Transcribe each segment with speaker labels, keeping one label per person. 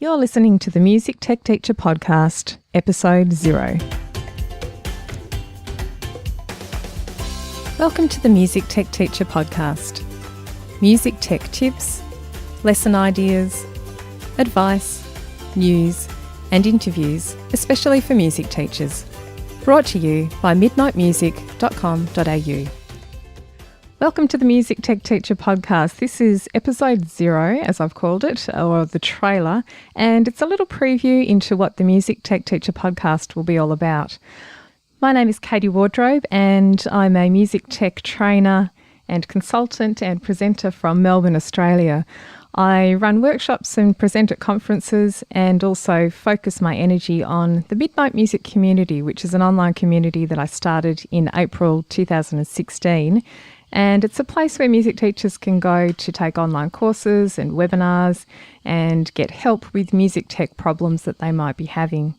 Speaker 1: You're listening to the Music Tech Teacher Podcast, Episode 0. Welcome to the Music Tech Teacher Podcast. Music tech tips, lesson ideas, advice, news, and interviews, especially for music teachers. Brought to you by midnightmusic.com.au. Welcome to the Music Tech Teacher Podcast. This is Episode 0, as I've called it, or the trailer, and it's a little preview into what the Music Tech Teacher Podcast will be all about. My name is Katie Wardrobe, and I'm a music tech trainer and consultant and presenter from Melbourne, Australia. I run workshops and present at conferences and also focus my energy on the Midnight Music community, which is an online community that I started in April 2016. And it's a place where music teachers can go to take online courses and webinars and get help with music tech problems that they might be having.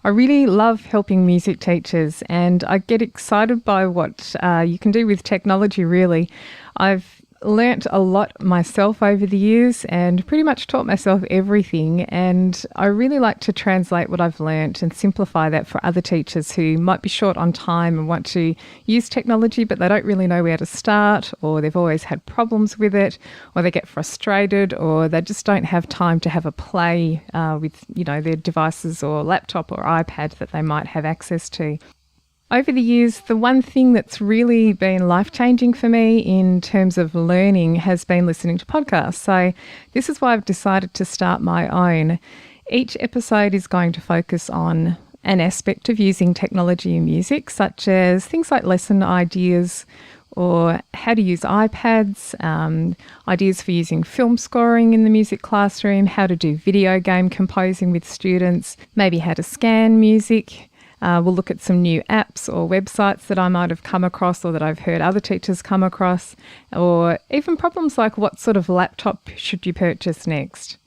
Speaker 1: I really love helping music teachers, and I get excited by what you can do with technology, really. I've learnt a lot myself over the years and pretty much taught myself everything, and I really like to translate what I've learnt and simplify that for other teachers who might be short on time and want to use technology but they don't really know where to start, or they've always had problems with it, or they get frustrated, or they just don't have time to have a play with their devices or laptop or iPad that they might have access to. Over the years, the one thing that's really been life-changing for me in terms of learning has been listening to podcasts. So this is why I've decided to start my own. Each episode is going to focus on an aspect of using technology in music, such as things like lesson ideas or how to use iPads, ideas for using film scoring in the music classroom, how to do video game composing with students, maybe how to scan music. We'll look at some new apps or websites that I might have come across or that I've heard other teachers come across, or even problems like what sort of laptop should you purchase next.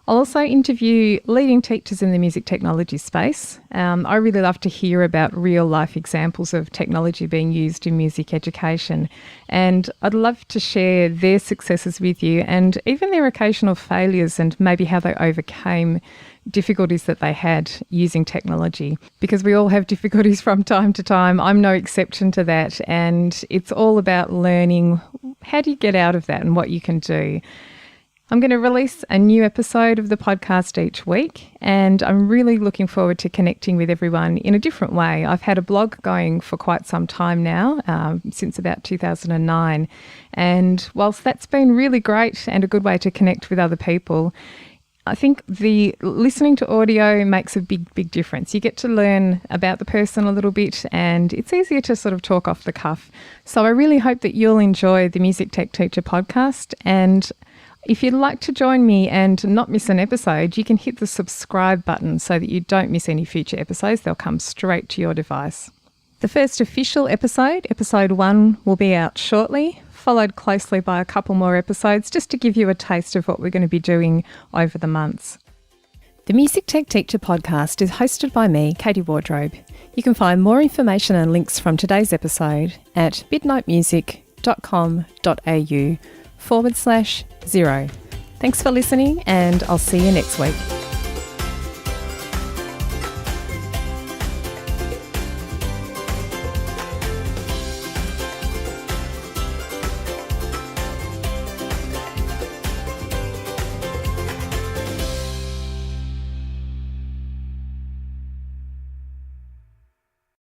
Speaker 1: I'll also interview leading teachers in the music technology space. I really love to hear about real life examples of technology being used in music education, and I'd love to share their successes with you and even their occasional failures and maybe how they overcame difficulties that they had using technology, because we all have difficulties from time to time. I'm no exception to that, and it's all about learning how do you get out of that and what you can do. I'm going to release a new episode of the podcast each week, and I'm really looking forward to connecting with everyone in a different way. I've had a blog going for quite some time now, since about 2009, and whilst that's been really great and a good way to connect with other people, I think the listening to audio makes a big difference. You get to learn about the person a little bit, and it's easier to sort of talk off the cuff. So I really hope that you'll enjoy the Music Tech Teacher Podcast, and if you'd like to join me and not miss an episode, you can hit the subscribe button so that you don't miss any future episodes. They'll come straight to your device. The first official episode, Episode 1, will be out shortly, followed closely by a couple more episodes just to give you a taste of what we're going to be doing over the months. The Music Tech Teacher Podcast is hosted by me, Katie Wardrobe. You can find more information and links from today's episode at midnightmusic.com.au/0. Thanks for listening, and I'll see you next week.